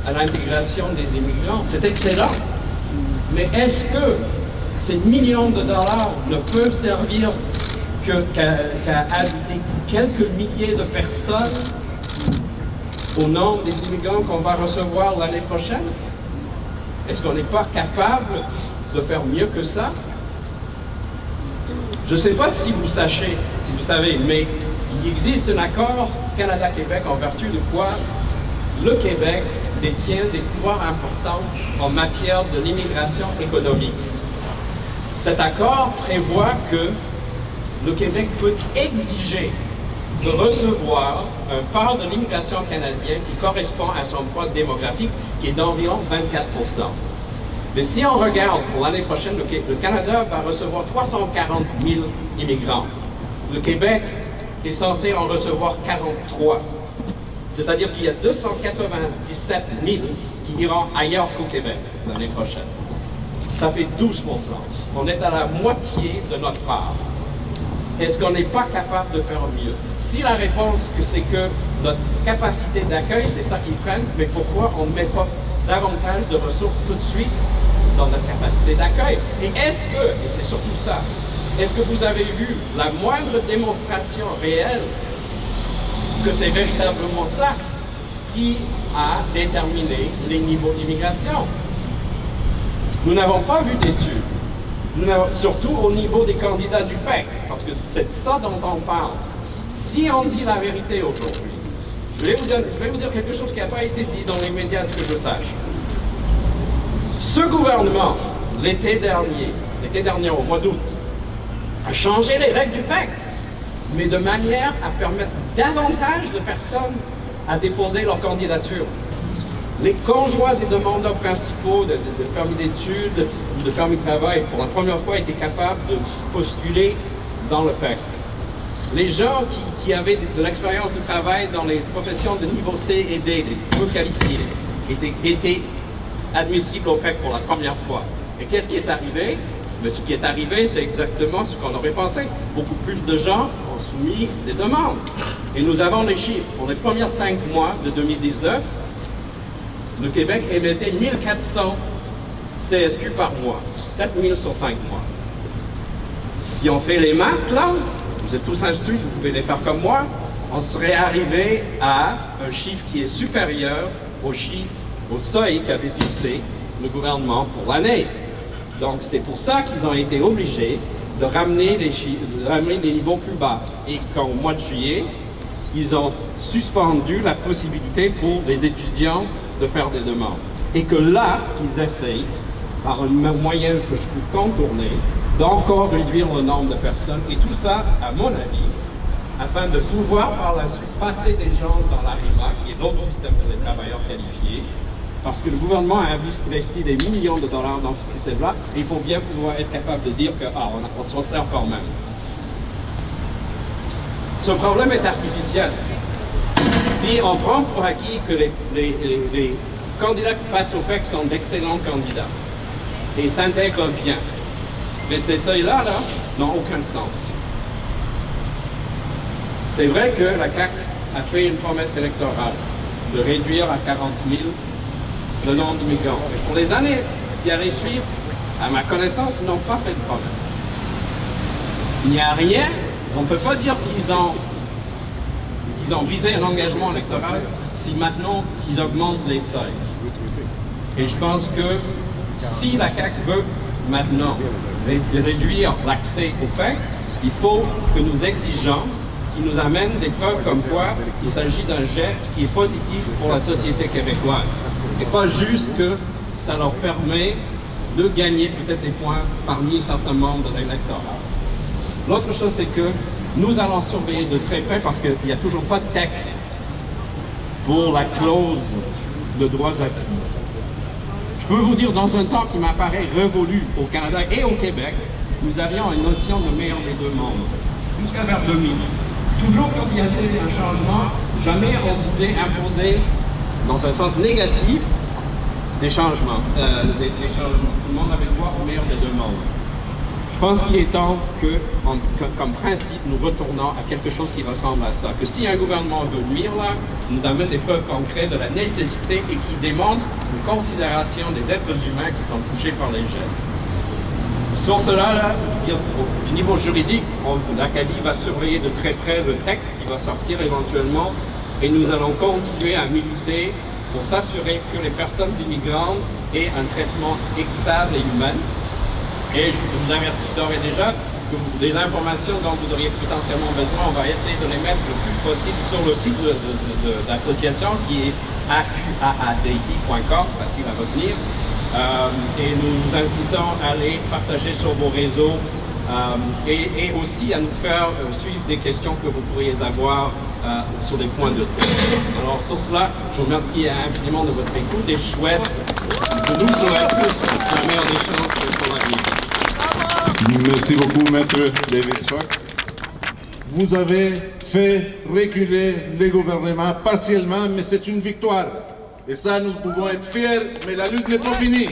à l'intégration des immigrants, c'est excellent. Mais est-ce que ces millions de dollars ne peuvent servir qu'à ajouter quelques milliers de personnes au nombre des immigrants qu'on va recevoir l'année prochaine? Est-ce qu'on n'est pas capable de faire mieux que ça? Je ne sais pas si vous savez, mais il existe un accord Canada-Québec en vertu de quoi le Québec détient des pouvoirs importants en matière de l'immigration économique. Cet accord prévoit que le Québec peut exiger de recevoir un part de l'immigration canadienne qui correspond à son poids démographique, qui est d'environ 24%. Mais si on regarde pour l'année prochaine, le Canada va recevoir 340 000 immigrants. Le Québec est censé en recevoir 43. C'est-à-dire qu'il y a 297 000 qui iront ailleurs qu'au Québec l'année prochaine. Ça fait 12%. On est à la moitié de notre part. Est-ce qu'on n'est pas capable de faire mieux? Si la réponse c'est que notre capacité d'accueil, c'est ça qu'ils prennent, mais pourquoi on ne met pas davantage de ressources tout de suite dans notre capacité d'accueil? Et est-ce que, et c'est surtout ça, est-ce que vous avez vu la moindre démonstration réelle que c'est véritablement ça qui a déterminé les niveaux d'immigration? Nous n'avons pas vu d'études, surtout au niveau des candidats du PEC, parce que c'est ça dont on parle. Si on dit la vérité aujourd'hui, je vais vous dire quelque chose qui n'a pas été dit dans les médias, à ce que je sache. Ce gouvernement, l'été dernier au mois d'août, a changé les règles du PEC, mais de manière à permettre davantage de personnes à déposer leur candidature. Les conjoints des demandeurs principaux de permis d'études ou de permis de travail, pour la première fois, étaient capables de postuler dans le PEC. Les gens qui avaient de l'expérience de travail dans les professions de niveau C et D, les peu qualifiés, étaient admissibles au PEC pour la première fois. Et qu'est-ce qui est arrivé? Mais ce qui est arrivé, c'est exactement ce qu'on aurait pensé. Beaucoup plus de gens ont soumis des demandes. Et nous avons les chiffres. Pour les premiers 5 mois de 2019, le Québec émettait 1400 CSQ par mois. 7000 sur 5 mois. Si on fait les maths, là, vous êtes tous instruits, vous pouvez les faire comme moi, on serait arrivé à un chiffre qui est supérieur au seuil qu'avait fixé le gouvernement pour l'année. Donc c'est pour ça qu'ils ont été obligés de ramener les niveaux plus bas. Et qu'au mois de juillet, ils ont suspendu la possibilité pour les étudiants de faire des demandes. Et que là, ils essayent, par un moyen que je peux contourner, d'encore réduire le nombre de personnes. Et tout ça, à mon avis, afin de pouvoir par la suite passer des gens dans l'ARIMA, qui est l'autre système pour les travailleurs qualifiés, parce que le gouvernement a investi des millions de dollars dans ce système-là, et il faut bien pouvoir être capable de dire qu'on s'en sert quand même. Ce problème est artificiel. Si on prend pour acquis que les candidats qui passent au PEC sont d'excellents candidats et s'intègrent bien, mais ces seuils-là n'ont aucun sens. C'est vrai que la CAQ a fait une promesse électorale de réduire à 40 000 le nombre de migrants. Mais pour les années qui allaient suivre, à ma connaissance, ils n'ont pas fait de promesse. Il n'y a rien, on ne peut pas dire qu'ils ont brisé un engagement électoral si maintenant ils augmentent les seuils. Et je pense que si la CAQ veut maintenant réduire l'accès au PEC, il faut que nos exigences qui nous amènent des preuves comme quoi il s'agit d'un geste qui est positif pour la société québécoise. Et pas juste que ça leur permet de gagner peut-être des points parmi certains membres de l'électorat. L'autre chose, c'est que nous allons surveiller de très près parce qu'il n'y a toujours pas de texte pour la clause de droits acquis. Je peux vous dire, dans un temps qui m'apparaît révolu au Canada et au Québec, nous avions une notion de meilleur des deux mondes, jusqu'à vers 2000. Toujours quand il y avait un changement, jamais on voulait imposer, dans un sens négatif, des changements. Tout le monde avait droit au meilleur des deux mondes. Je pense qu'il est temps que, comme principe, nous retournons à quelque chose qui ressemble à ça. Que si un gouvernement veut nuire là, nous amène des preuves concrètes de la nécessité et qui démontrent une considération des êtres humains qui sont touchés par les gestes. Sur cela, là, au niveau juridique, l'Acadie va surveiller de très près le texte qui va sortir éventuellement et nous allons continuer à militer pour s'assurer que les personnes immigrantes aient un traitement équitable et humain. Et je vous avertis d'ores et déjà que des informations dont vous auriez potentiellement besoin, on va essayer de les mettre le plus possible sur le site de l'association qui est aqaadi.com, facile à retenir. Et nous vous incitons à les partager sur vos réseaux et aussi à nous faire suivre des questions que vous pourriez avoir sur des points de vue. Alors sur cela, je vous remercie infiniment de votre écoute et je souhaite de nous souhaiter tous la meilleure des chances pour l'avenir. Merci beaucoup, Maître David Choc. Vous avez fait reculer les gouvernements partiellement, mais c'est une victoire. Et ça, nous pouvons être fiers, mais la lutte n'est pas finie.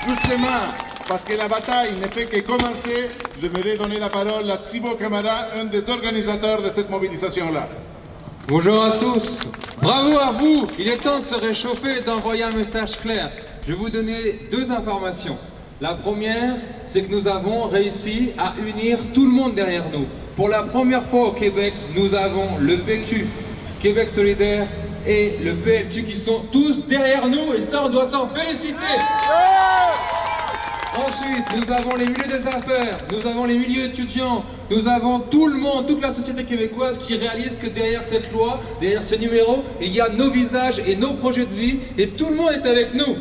Justement, parce que la bataille ne fait que commencer, je vais donner la parole à Thibaut Camara, un des organisateurs de cette mobilisation-là. Bonjour à tous. Bravo à vous. Il est temps de se réchauffer et d'envoyer un message clair. Je vais vous donner deux informations. La première, c'est que nous avons réussi à unir tout le monde derrière nous. Pour la première fois au Québec, nous avons le PQ, Québec solidaire, et le PLQ qui sont tous derrière nous, et ça on doit s'en féliciter. Ensuite, nous avons les milieux des affaires, nous avons les milieux étudiants, nous avons tout le monde, toute la société québécoise qui réalise que derrière cette loi, derrière ces numéros, il y a nos visages et nos projets de vie, et tout le monde est avec nous.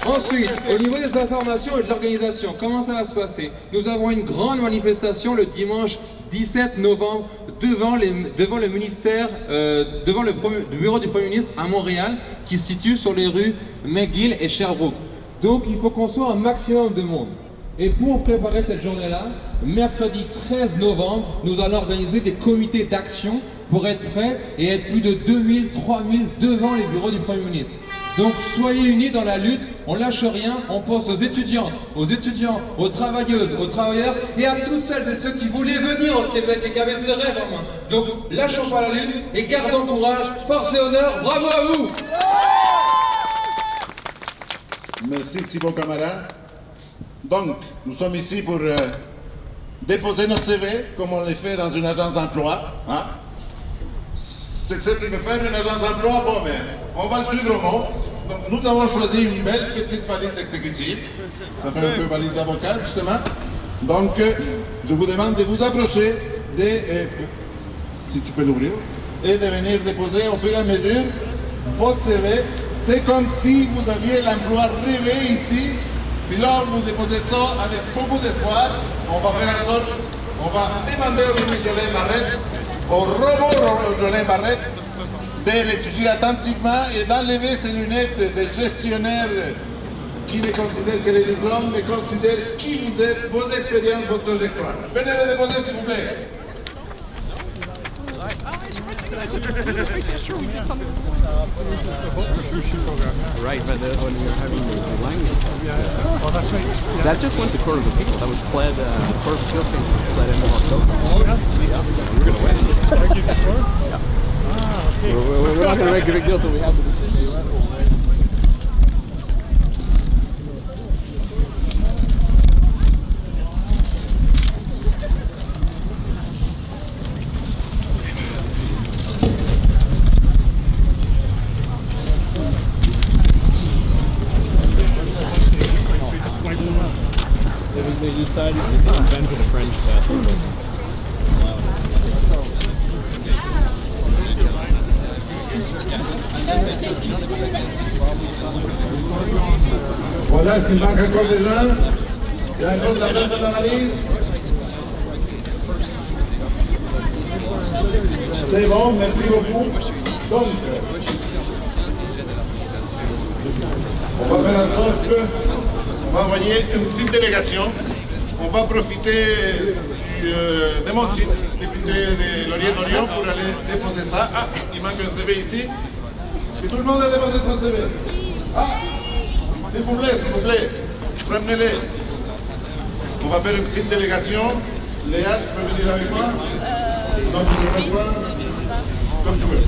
Ensuite, au niveau des informations et de l'organisation, comment ça va se passer? Nous avons une grande manifestation le dimanche 17 novembre devant le ministère, devant le bureau du Premier ministre à Montréal, qui se situe sur les rues McGill et Sherbrooke. Donc il faut qu'on soit un maximum de monde. Et pour préparer cette journée-là, mercredi 13 novembre, nous allons organiser des comités d'action pour être prêts et être plus de 2000, 3000 devant les bureaux du Premier ministre. Donc soyez unis dans la lutte, on lâche rien, on pense aux étudiants, aux travailleuses, aux travailleurs et à toutes celles et ceux qui voulaient venir au Québec et qui avaient ce rêve en main. Donc lâchons pas la lutte et gardons courage, force et honneur, bravo à vous! Merci Thibaut Camara. Donc, nous sommes ici pour déposer notre CV, comme on le fait dans une agence d'emploi. Hein? C'est ce qu'il veut faire une agence d'emploi, bon, mais on va le suivre au mot. Donc, nous avons choisi une belle petite valise exécutive. Ça fait un peu valise d'avocat, justement. Donc, je vous demande de vous approcher, si tu peux l'ouvrir, et de venir déposer au fur et à mesure votre CV. C'est comme si vous aviez l'emploi rêvé ici, puis là vous déposez ça avec beaucoup d'espoir. On va faire en sorte, on va demander au ministre Jolin Barrette, au robot Jolin Barrette, de l'étudier attentivement et d'enlever ces lunettes de gestionnaire qui ne considèrent que les diplômes, mais considèrent qui vous êtes, vos expériences, votre trajectoire. Venez le déposer s'il vous plaît. Right, but when we were having the language, oh, that's right. Yeah. That just went to Court of Appeals. That was pled, Court of Appeals thing pled in October. Oh, yeah? Yeah, we were going to win. Yeah. Ah, okay. We're not going to make a big deal until we have the decision. They decided to invent the French passport. Voilà, est-ce qu'il manque encore des gens? Il y a encore de la dans la valise? C'est bon, merci beaucoup. Donc, on va faire en sorte que on va envoyer une petite délégation. On va profiter de mon titre, député de Laurier-Dorion, pour aller déposer ça. Ah, il manque un CV ici. Est-ce que tout le monde a déposé son CV? Ah, s'il vous plaît, s'il vous plaît. Prenez-les. On va faire une petite délégation. Léa, tu peux venir avec moi? Donc, tu veux toi? Comme tu veux.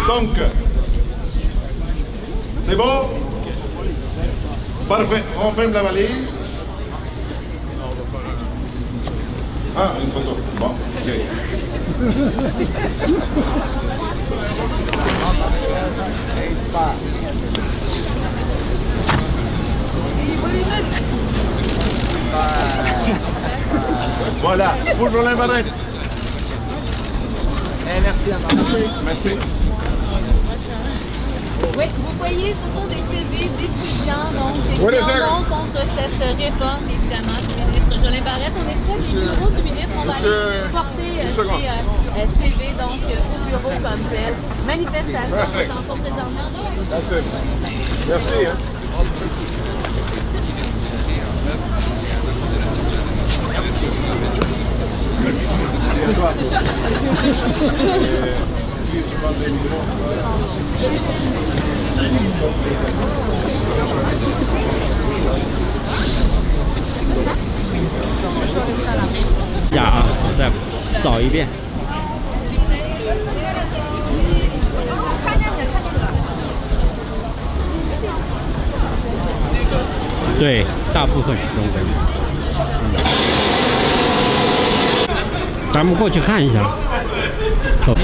Donc, c'est bon? Parfait. On ferme la valise. Ah, une photo. Bon, ok. Voilà, pour Jolin Barrette. Merci à vous. Merci. Oui, vous voyez, ce sont des CV d'étudiants, donc qui en ont contre cette réforme, évidemment, du ministre Jolin Barrette. On est près du bureau du ministre, on va aller porter ces CV donc, au bureau comme tel. Manifestation qui est en cours présentement. Merci. Hein.呀啊，再扫一遍。对，大部分中文。咱们过去看一下。走。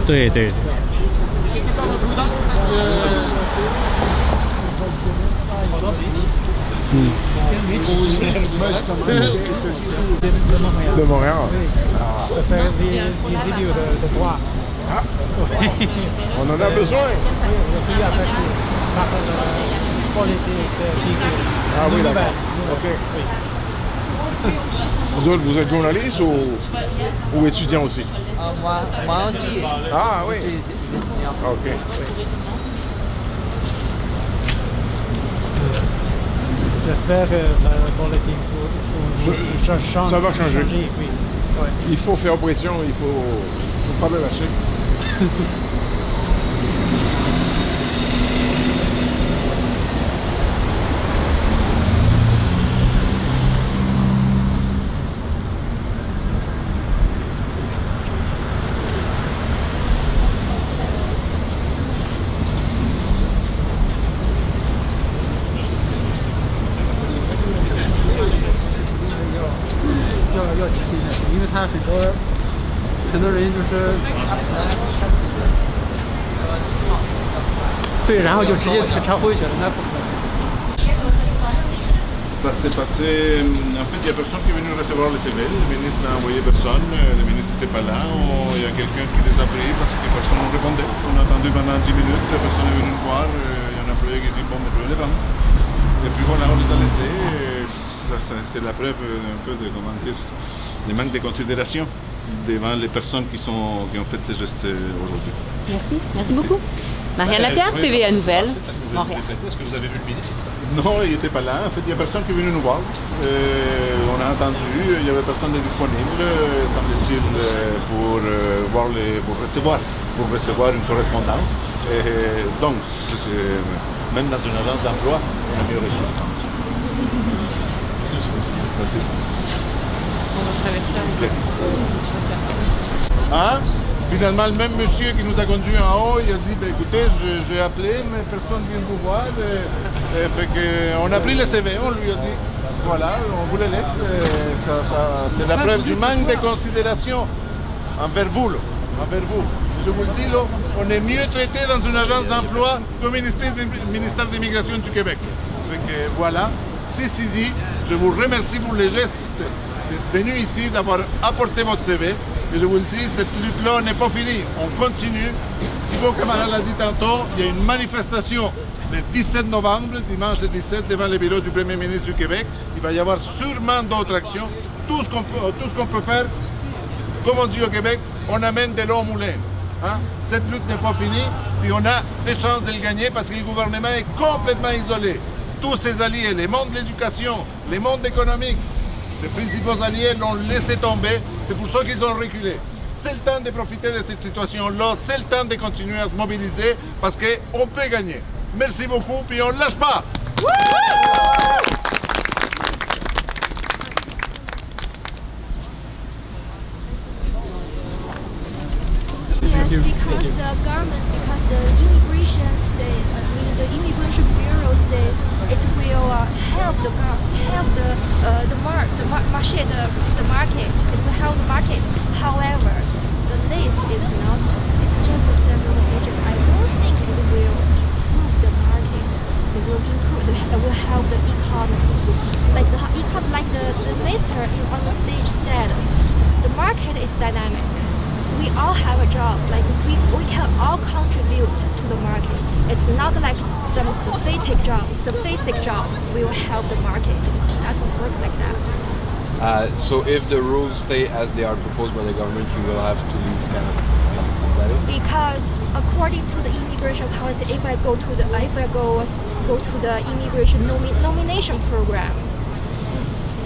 对对。De Montréal. Je peux faire des vidéos de droit. Ah. On en a besoin. Je suis avec par politique. Ah oui, d'accord. Ok. Vous autres, vous êtes journaliste ou étudiant aussi? Moi aussi. Ah oui. Ok. J'espère que la politique change. Ça va changer. Oui. Ouais. Il faut faire pression, il faut pas le lâcher. Ça s'est passé, en fait il y a personne qui est venu recevoir les CV, le ministre n'a envoyé personne, le ministre n'était pas là, il y a quelqu'un qui les a pris parce que personne ne répondait. On a attendu pendant 10 minutes, personne n'est venu nous voir, il y a un employé qui dit bon je vais les prendre. Et puis voilà, on les a laissés, c'est la preuve un peu de, comment dire, du manque de considération devant les personnes qui ont fait ces gestes aujourd'hui. Merci beaucoup. Marianne Lapierre, TVA Nouvelles, Montréal. Est-ce que vous avez vu le ministre? Non, il n'était pas là. En fait, il n'y a personne qui est venu nous voir. On a entendu, il n'y avait personne de disponible, semble-t-il, pour recevoir une correspondance. Donc, même dans une agence d'emploi, on a mieux reçu, je pense. Merci. On va traverser un peu. Hein? Finalement, le même monsieur qui nous a conduits en haut, il a dit bah, écoutez, j'ai appelé, mais personne ne vient vous voir. Fait que, on a pris le CV, on lui a dit voilà, on vous le laisse. C'est la preuve du manque de considération envers vous. Envers vous. je vous le dis, là, on est mieux traité dans une agence d'emploi qu'au ministère de l'Immigration du Québec. Donc voilà, c'est Sisi, je vous remercie pour les gestes d'être venu ici, d'avoir apporté votre CV. Et je vous le dis, cette lutte-là n'est pas finie, on continue. Thibault Camara l'a dit tantôt, il y a une manifestation le 17 novembre, dimanche le 17, devant le bureau du Premier ministre du Québec. Il va y avoir sûrement d'autres actions. Tout ce qu'on peut faire, comme on dit au Québec, on amène de l'eau au moulin. Hein? Cette lutte n'est pas finie, puis on a des chances de le gagner parce que le gouvernement est complètement isolé. Tous ses alliés, les mondes de l'éducation, les mondes économiques, ses principaux alliés l'ont laissé tomber, c'est pour ça qu'ils ont reculé. C'est le temps de profiter de cette situation-là, c'est le temps de continuer à se mobiliser parce qu'on peut gagner. Merci beaucoup, puis on ne lâche pas. Yes, because the government, because the immigration bureau says it will help the market. It will help the market. However, the list is not. It's just several pages. I don't think it will improve the market. It will improve. It will help the economy. Like the minister on the stage said, the market is dynamic. We all have a job, like we can all contribute to the market. It's not like some sophisticated job will help the market. It doesn't work like that. So if the rules stay as they are proposed by the government, you will have to leave Canada. Is that it? Because according to the immigration policy, if I go to the immigration nomination program,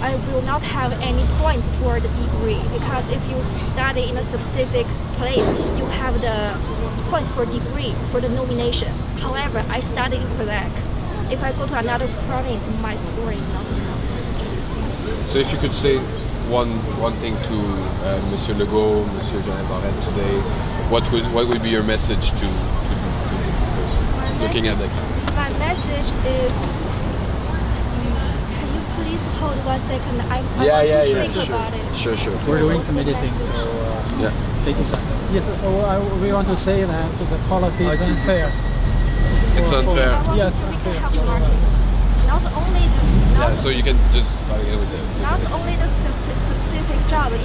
I will not have any points for the degree, because if you study in a specific place, you have the points for degree for the nomination. However, I studied in Quebec. If I go to another province, my score is not enough. So if you could say one thing to Monsieur Legault, Monsieur Jolin Barrette today, what would be your message to these people looking at the camera? My message is, please hold 1 second. I want to think about it. Sure. We're doing some editing, so take your time. Yes, so we want to say that the policy is unfair. It's unfair. Yes, not only so you can just start again with that. Not only the specific job in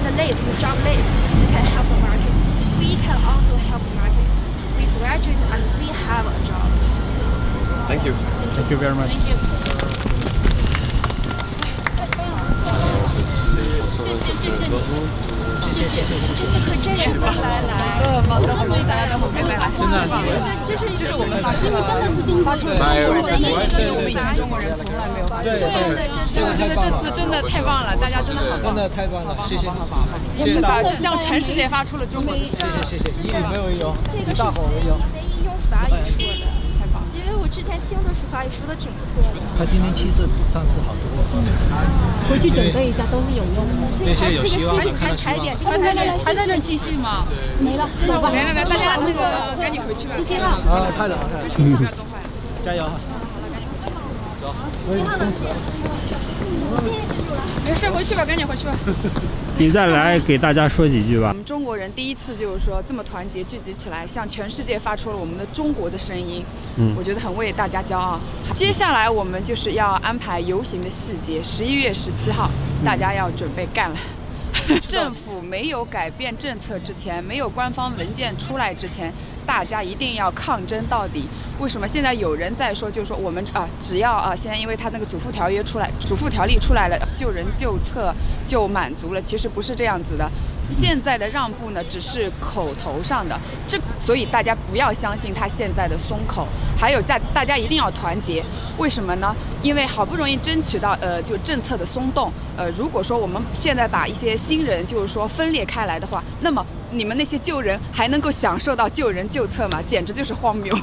the job list, you can help the market. We can also help the market. We graduate and we have a job. Thank you. Thank you very much. Thank you. 就是我们发出了，发出了中国的信息，对我们以前中国人从来没有发出过。所以我觉得这次真的太棒了，大家真的好棒，真的太棒了，谢谢，我们向全世界发出了中国的信息。谢谢，以美为荣，以大伙为荣。用法语说的，太棒了。因为我之前听的是法语说的挺不错的。他今天气势比上次好多。回去准备一下，都是有用的。那些有希望的看到希望。还在这继续吗？没了，走吧。来，大家那个赶紧回去吧。时间了。啊，太冷了，不要多坏。加油！走。没事，回去吧，赶紧回去吧。你再来给大家说几句吧。我们中国人第一次就是说这么团结聚集起来，向全世界发出了我们的中国的声音。我觉得很为大家骄傲。接下来我们就是要安排游行的细节，11月17号，大家要准备干了。政府没有改变政策之前，没有官方文件出来之前，大家一定要抗争到底。为什么现在有人在说，就是说我们只要现在因为他那个祖父条例出来了，救人救册就满足了，其实不是这样子的。现在的让步呢，只是口头上的，所以大家不要相信他现在的松口。还有大家一定要团结，为什么呢？因为好不容易争取到就政策的松动，如果说我们现在把一些新人就是说分裂开来的话，那么你们那些旧人还能够享受到救人救册吗？简直就是荒谬。